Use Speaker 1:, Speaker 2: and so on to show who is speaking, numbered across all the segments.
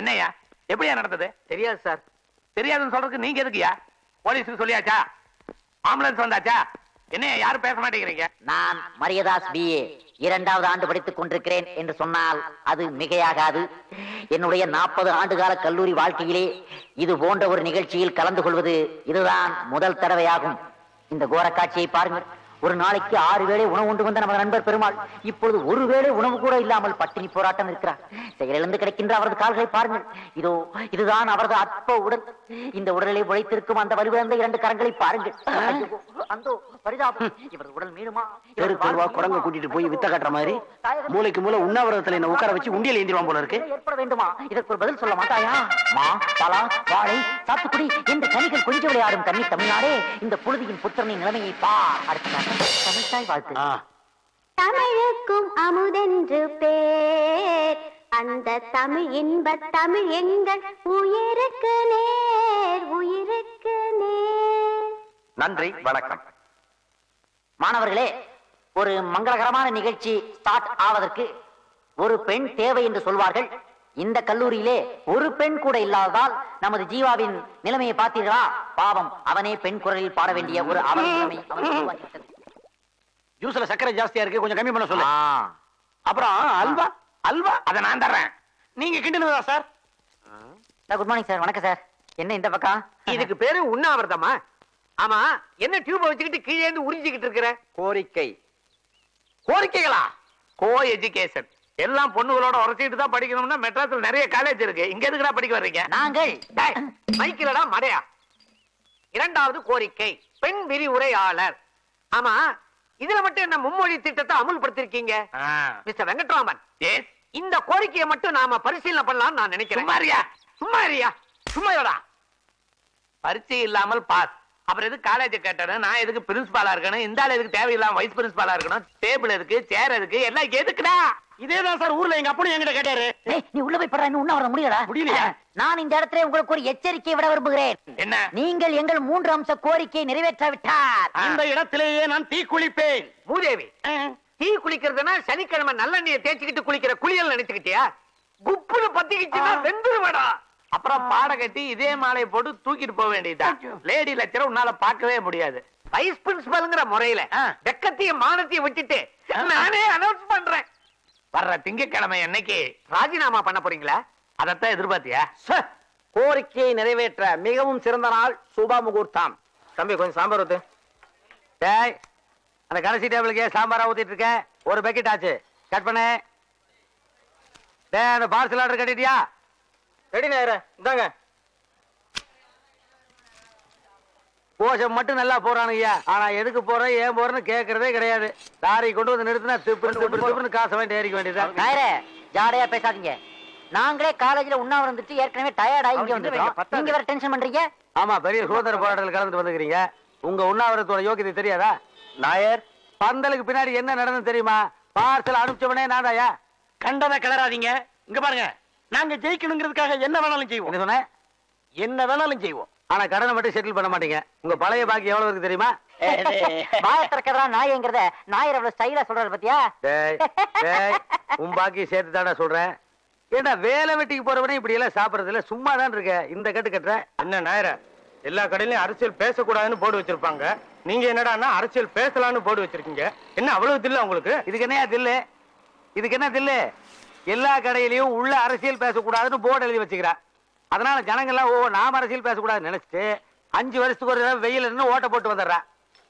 Speaker 1: என்னையா எப்படியா நடந்தது?
Speaker 2: தெரியாது சார்.
Speaker 1: தெரியாதுன்னு சொல்றதுக்கு நீங்க எதுக்குயா? போலீஸுக்கு சொல்லியாச்சா? ஆம்புலன்ஸ் வந்தாச்சா? என்ன யாரும் பேச மாட்டேங்கிறீங்க?
Speaker 3: நான் மரியதாஸ் BA 2வது ஆண்டு படித்துக் கொண்டிருக்கிறேன் என்று சொன்னால் அது மிகையாகாது. என்னுடைய 40 ஆண்டுகால கல்லூரி வாழ்க்கையிலே இது போன்ற ஒரு நிகழ்ச்சியில் கலந்து கொள்வது இதுதான் முதல் தடவையாகும். இந்த கோர காட்சியை பாருங்கள். ஒரு நாளைக்கு 6 வேளை உணவு உண்டு வந்த நமது நண்பர் பெருமாள் இப்பொழுது ஒரு வேளை உணவு கூட இல்லாமல் பட்டினி போராட்டம் இருக்கிறார். செயலிழந்து கிடைக்கின்ற அவரது கால்களை பாருங்கள். இதோ இதுதான் அவரது அற்ப உடல். இந்த உடலை உழைத்திருக்கும் அந்த வலுவிழந்த 2 கரங்களை பாருங்கள். அந்த பரிதாபம். இவரது உடல் மீளுமா?
Speaker 2: குரங்க கூட்டிட்டு போய் வித்த கட்டுற மாதிரி மூளைக்கு மூளை உண்ணாவிரதத்துல என்ன உட்கார வச்சு உண்டியல் ஏந்திடுவான் போல இருக்கு.
Speaker 3: ஏற்பட வேண்டுமா? இதற்கு ஒரு பதில் சொல்ல மாட்டாயா? மா, பலா, வாழை, சாத்துக்குடி என்ற கனிகள் கொஞ்சம் விளையாடும் தண்ணி தமிழ்நாடே, இந்த புழுதியின் புத்திரனின் நிலைமையை பார். அடுத்த தமிழ்தாய் வாழ்த்து.
Speaker 4: தமிழுக்கும் அமுதென்று பேர், அந்த தமிழ் இன்ப தமிழ் எங்கள் உயிருக்கு நேர், உயிருக்கு நேர்.
Speaker 1: நன்றி, வணக்கம்.
Speaker 3: மாணவர்களே, ஒரு மங்களகரமான நிகழ்ச்சி ஸ்டார்ட் ஆவதற்கு ஒரு பெண் தேவை என்று சொல்வார்கள். இந்த கல்லூரியிலே ஒரு பெண் கூட இல்லாததால் நமது ஜீவாவின் நிலைமையை பார்த்தீர்களா? பாவம், அவனே பெண் குரலில் பாட வேண்டிய ஒரு அவல நிலைமை அவனுக்கு உருவாகிவிட்டது.
Speaker 2: ஜூஸ்ல சக்கரை ஜாஸ்தியா இருக்கு, கொஞ்சம் கம்மி பண்ண சொல்லு. அப்புறம் அல்வா அல்வா அதை நான் தர்றேன், நீங்க கிண்டலுதா சார்?
Speaker 3: Good morning sir. வணக்கம் சார். என்ன இந்த பக்கம்?
Speaker 2: இதுக்கு பேரு உண்ணாவிரதமா? ஆமா, என்ன டியூப வச்சுக்கிட்டு கீழே இருந்து உறிஞ்சிக்கிட்டு இருக்கிற? கோரிக்கை. கோரிக்கைகளா?
Speaker 1: Coeducation. எல்லாம் பொண்ணுகளோட உரைச்சிட்டு தான் படிக்கணும்னா மெட்ராஸ்ல நிறைய காலேஜ் இருக்கு. இங்க எதுக்குடா படிக்க வர்றீங்க?
Speaker 3: நாங்கள்
Speaker 2: மைக்கிலடா மடையா. 2வது கோரிக்கை, பெண் விரிவுரையாளர். ஆமா, இதுல மட்டும் என்ன மும்மொழி திட்டத்தை அமுல்படுத்திருக்கீங்க? மிஸ்டர் வெங்கட்ராமன், இந்த கோரிக்கையை மட்டும் நாம பரிசீலனை பண்ணலாம் நான் நினைக்கிறேன்.
Speaker 1: சும்மாரியா
Speaker 2: சும்மாரியா சும்மாடா.
Speaker 1: பரீட்சை இல்லாமல் பாஸ். அப்புறம் எதுக்கு காலேஜ் கேட்டேன்? நான் எதுக்கு பிரின்சிபாலா இருக்கணும்? இந்த ஆள் எதுக்கு தேவையில்லாம வைஸ் பிரின்சிபாலா இருக்கணும்? டேபிள் இருக்கு, சேர் இருக்கு, எல்லாம் எதுக்குடா?
Speaker 2: இதேதான் சார் ஊர்ல எங்க அப்பனும் என்கிட்ட கேட்டாரு.
Speaker 3: நீ உள்ள போய் படுற, இன்னும் உண்ணாவிரதம் முடியலடா.
Speaker 2: முடியலையா?
Speaker 3: நான் இந்த இடத்துல உங்களுக்கு ஒரு எச்சரிக்கையை விட விரும்புகிறேன்.
Speaker 1: என்ன?
Speaker 3: நீங்கள் எங்கள் 3 அம்ச கோரிக்கையை நிறைவேற்றாவிட்டால்
Speaker 2: இந்த இடத்திலேயே நான் தீ குளிப்பேன். மூதேவி, தீ குளிக்கிறதுனா சனிக்கிழமை நல்லெண்ணெயை தேய்ச்சிக்கிட்டு குளிக்கிற குளியல் நினைச்சுக்கிட்டியா? குப்புன்னு பத்திக்கிச்சுன்னா வெந்துருவடா.
Speaker 1: அப்புறம் பாட கட்டி இதே மாலையை போட்டு தூக்கிட்டு போக வேண்டியதுதான். லேடி லெக்சர் உன்னால பார்க்கவே முடியாது.
Speaker 2: வைஸ் பிரின்சிபல்ங்கிற முறையில வெக்கத்தையும் மானத்தையும் விட்டுட்டு நானே அனௌன்ஸ் பண்றேன்.
Speaker 1: வர்ற திங்கட்கிழமை என்னைக்கு
Speaker 2: ராஜினாமா பண்ண போறீங்களா?
Speaker 1: அதத்தான் எதிர்பார்த்தியா?
Speaker 2: கோரிக்கையை நிறைவேற்ற மிகவும் சிறந்த நாள் சுப முகூர்த்தம். தம்பி, கொஞ்சம் சாம்பார் ஊத்து. டேய், அந்த கடைசி டேபிளுக்கு சாம்பாரா ஊத்திட்டு இருக்க. ஒரு பக்கெட் ஆச்சு, கட் பண்ணு. டேய், அந்த பார்சல் ஆர்டர் கட்டிட்டியா? ரெடி நேர இந்தாங்க. கோஷம் மட்டும் நல்லா போறானுங்க, ஆனா எதுக்கு போறேன் ஏன் போறேன்னு கேட்கறதே கிடையாது. லாரி கொண்டு வந்து நிறுத்தினா திப்பு காசை வேண்டி ஏறிக்க வேண்டியதான்.
Speaker 3: ஜாடையா பேசாதீங்க. நாங்களே காலேஜ்ல உண்ணாவிரதம் இருந்துட்டு ஏற்கனவே டயர்ட் ஆகி இங்க வந்துட்டோம். நீங்க வேற டென்ஷன் பண்றீங்க.
Speaker 2: ஆமா, பெரிய சுதந்திர போராட்டத்தில் கலந்து வந்துக்கிறீங்க. உங்க உண்ணாவிரதத்தோட யோகியதை தெரியாதா? நாயர், பந்தலுக்கு பின்னாடி என்ன நடந்து தெரியுமா? பார்சல் அனுப்பிச்சவனே நாடாயா. கண்டதை கிளறாதீங்க. இங்க பாருங்க, நாங்க ஜெயிக்கணுங்கிறதுக்காக என்ன வேணாலும் செய்வோம். என்ன சொன்ன? என்ன வேணாலும் செய்வோம், ஆனா கடனை மட்டும் செட்டில் பண்ண மாட்டீங்க. உங்க பழைய பாக்கி எவ்வளவு இருக்கு தெரியுமா?
Speaker 3: வாய திறக்கிறதா நாயங்கிறத நாயர் அவ்வளவு ஸ்டைலா சொல்றாரு பாத்தியா?
Speaker 2: உன் பாக்கி சேர்த்து தாடா சொல்றேன். ஏண்டா வேலை வெட்டிக்கு போறவனே இப்படி எல்லாம் சாப்பிடறது இல்ல, சும்மா தான் இருக்க. இந்த கட்டு கட்டுற
Speaker 5: என்ன நாயர? எல்லா கடையிலயும் அரசியல் பேசக்கூடாதுன்னு போர்டு வச்சிருப்பாங்க. நீங்க என்னடான்னா அரசியல் பேசலாம்னு போர்டு வச்சிருக்கீங்க. என்ன அவ்வளவு தில்லு உங்களுக்கு?
Speaker 2: இதுக்கு என்ன தில்லு? இதுக்கு என்ன தில்லு? எல்லா கடையிலயும் உள்ள அரசியல் பேசக்கூடாதுன்னு போர்டு எழுதி வச்சுக்கிறா. அதனால ஜனங்கள்லாம் நாம அரசியல் பேசக்கூடாதுன்னு நினைச்சிட்டு 5 வருஷத்துக்கு ஒரு வெயில் இருந்து ஓட்ட போட்டு வந்துடுறா.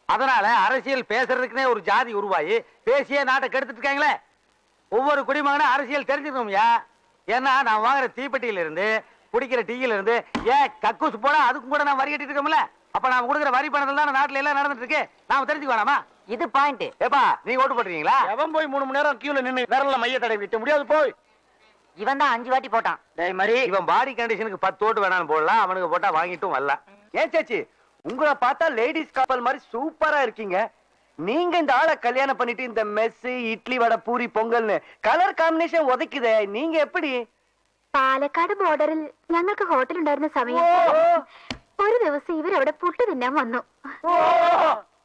Speaker 2: அதனால அரசியல் பேசுறதுக்குன்னே ஒரு ஜாதி உருவாகி பேசியே நாட்டை கெடுத்துட்டு இருக்காங்களே. ஒவ்வொரு குடிமகனும் அரசியல் தெரிஞ்சுக்கணும்யா. ஏன்னா நான் வாங்குற தீப்பெட்டியில இருந்து, குடிக்கிற டீயில இருந்து, ஏன் கக்கூஸ் போனா அதுக்கும் கூட நான் வரி கட்டிட்டு இருக்கோம்ல. அப்ப நாம கொடுக்குற வரி பணத்துல தான் நாட்டுல எல்லாம் நடந்துட்டு இருக்கு. நாம தெரிஞ்சுக்க வேணாமா?
Speaker 3: இது பாயிண்ட்.
Speaker 2: ஏப்பா, நீங்க ஓட்டு போடுறீங்களா?
Speaker 5: எவன் போய் 3 மணி நேரம் கியூல நின்னு விரல்ல மைய தடவி விட்டு முடியாது போய்.
Speaker 3: இவன் தான் 5 வாட்டி போட்டான்.
Speaker 2: மாதிரி இவன் பாடி கண்டிஷனுக்கு 10 ஓட்டு வேணாலும் போடலாம். அவனுக்கு போட்டா வாங்கிட்டும் வரலாம்.
Speaker 6: ஏன் சேச்சி, உங்களை பார்த்தா லேடிஸ் கப்பல் மாதிரி சூப்பரா இருக்கீங்க. நீங்க இந்த ஆளை கல்யாணம் பண்ணிட்டு இந்த மெஸ், இட்லி, வடை, பூரி, பொங்கல்னு கலர் காம்பினேஷன் உதைக்குதே, நீங்க எப்படி?
Speaker 4: പാലക്കാട് ബോർഡറിൽ ഞങ്ങൾക്ക് ഹോട്ടൽ ഉണ്ടായിരുന്ന സമയം ഒരു ദിവസം ഇവരവിടെ പുട്ട് തിന്നാൻ വന്നു.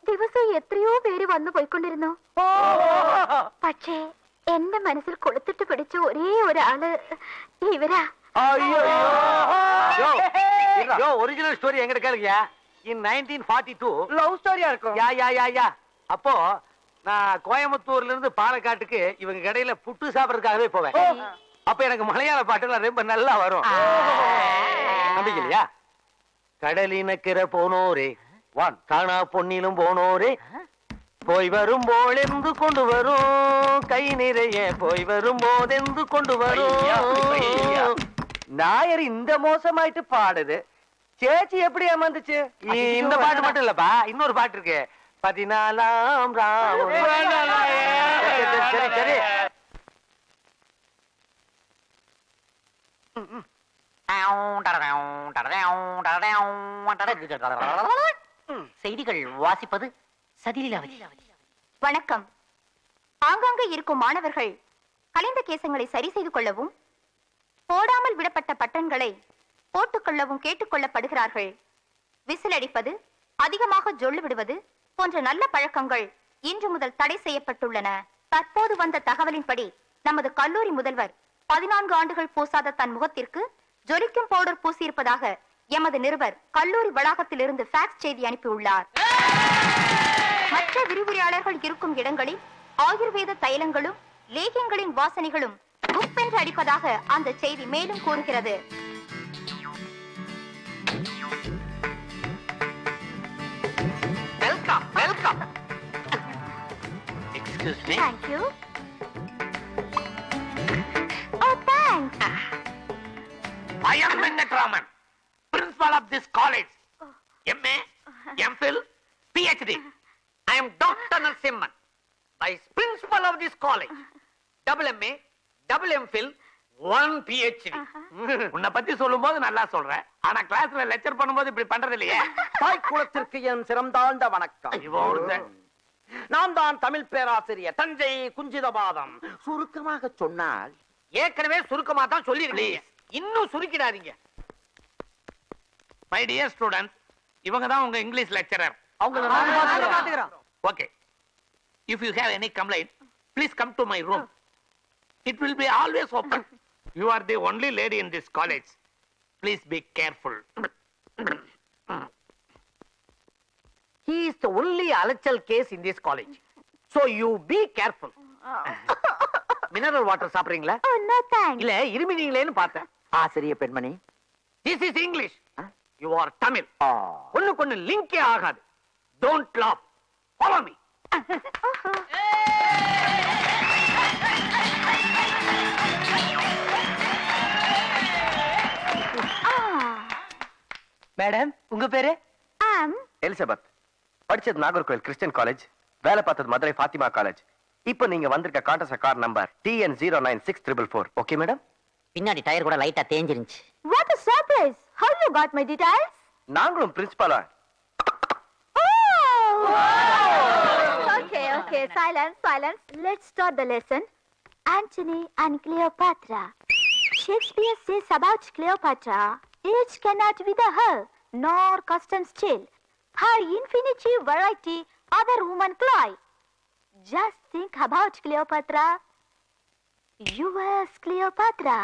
Speaker 4: ദിവസവും എത്രയോ പേര് വന്നു പോയിക്കൊണ്ടിരുന്നു. പക്ഷേ എന്റെ മനസ്സിൽ കൊളുത്തിട്ട് പിടിച്ച ഒരേ ഒരാള് ഇവരാ.
Speaker 2: யோ ஒரிஜினல் ஸ்டோரி எங்கிட்ட கேளுங்க. இன் 1942
Speaker 6: லவ் ஸ்டோரியா இருக்கும்.
Speaker 2: யா அப்போ நான் கோயம்புத்தூர்ல இருந்து பாலக்காட்டுக்கு இவங்க கடையில புட்டு சாப்பிடறதுக்காகவே போவேன். அப்ப எனக்கு மலையாள பாட்டுலாம் ரொம்ப நல்லா வரும். நம்பிக்கை இல்லையா? கடலினக்கிற போனோரே வான் காணா பொன்னிலும் போனோரே போய் வரும் போலெந்து கொண்டு வரும் கை நிறைய போய் வரும் போதெந்து கொண்டு வரும்.
Speaker 6: நாயர் இந்த மோசமாயிட்டு பாடுது. சேச்சி எப்படி ஏமாந்துச்சு?
Speaker 2: இந்த பாட்டு மட்டும் இல்லப்பா, இன்னொரு பாட்டு இருக்கு. 14ஆம் ராவு. சரி சரி.
Speaker 3: செய்திகள் வாசிப்பது சதிலீலாவதி.
Speaker 4: வணக்கம். ஆங்காங்கே இருக்கும் மாணவர்கள் கலைந்த கேசங்களை சரி செய்து கொள்ளவும் போடாமல் விடப்பட்ட பட்டன்களை போட்டுக்கொள்ளவும் கேட்டுக்கொள்ளப்படுகிறார்கள். விசில் அடிப்பது, அதிகமாக ஜொல்லு விடுவது போன்ற நல்ல பழக்கங்கள் இன்று முதல் தடை செய்யப்பட்டுள்ளன. தற்போது வந்த தகவலின்படி நமது கல்லூரி முதல்வர் 14 ஆண்டுகள் பூசாத தன் முகத்திற்கு ஜொலிக்கும் பவுடர் பூசியிருப்பதாக எமது நிருபர் கல்லூரி வளாகத்தில் இருந்து ஃபேக்ஸ் செய்தி அனுப்பியுள்ளார். மற்ற விரிவுரையாளர்கள் இருக்கும் இடங்களில் ஆயுர்வேத தைலங்களும் லேகியங்களின் வாசனைகளும் குப்பென்று அடிப்பதாக அந்த செய்தி மேலும் கூறுகிறது.
Speaker 1: Welcome welcome. Excuse me.
Speaker 4: Thank you. Oh, thanks.
Speaker 1: I am Venkatraman, principal of this college. MA, MPhil, PhD. I am Dr. Narasimhan, vice principal of this college. Double MA, double MPhil, 1 PhD. உன்னை பத்தி சொல்லும்போது நல்லா சொல்றேன், ஆனா கிளாஸ்ல lecture பண்ணும்போது இப்படி பண்றது இல்லையே.
Speaker 7: தாய் குலத்திற்கு என் சிறந்தாழ்ந்த வணக்கம்.
Speaker 1: இவன் ஒருத்தன்.
Speaker 7: நான் தான் தமிழ் பேராசிரியர் தஞ்சை குஞ்சிதபாதம். சுருக்கமாக சொன்னால்,
Speaker 1: ஏற்கனவே சுருக்கமா தான் சொல்லிருக்கீங்க, இன்னும் சுருக்கிடாதீங்க. மை டியர் ஸ்டூடெண்ட்ஸ், இவங்க தான் உங்க இங்கிலீஷ் லெக்சரர்.
Speaker 2: அவங்க நாங்க பாத்துக்கிறோம்.
Speaker 1: Okay. If you have any complaint, please come to my room. It will be always open. You are the only lady in this college. Please be careful.
Speaker 7: he is the only அலைச்சல் case in this college. So you be careful.
Speaker 2: Mineral water சாப்பிடுறீங்களா?
Speaker 4: Oh, no thanks.
Speaker 2: இல்ல இருமினீங்களேன்னு பார்த்தேன்.
Speaker 7: ஆசிரிய பெண்மணி,
Speaker 2: This is English. You are Tamil. ஒண்ணுக்கு லிங்கே ஆகாது. Don't laugh. Follow me.
Speaker 6: Madam, உங்க பேரு?
Speaker 5: எலிசபெத். படிச்சது நாகர்கோவில் கிறிஸ்டியன் காலேஜ், வேலை பார்த்தது மதுரை ஃபாத்திமா காலேஜ். இப்போ நீங்க வந்திருக்க contest car number TN096444. Okay madam?
Speaker 3: பின்னாடி டயர் கூட லைட்டா தேஞ்சிருந்துச்சு.
Speaker 4: What a surprise! How you got my details?
Speaker 5: நாங்களும் பிரின்சிபாலா.
Speaker 4: Okay, silence. Let's start the lesson. Antony and Cleopatra. Shakespeare says about Cleopatra, age cannot wither her, nor custom still. Her infinity variety other women ply. Just think about Cleopatra. Yours, Cleopatra.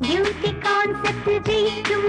Speaker 8: Beauty concept ஜெயிக்கும்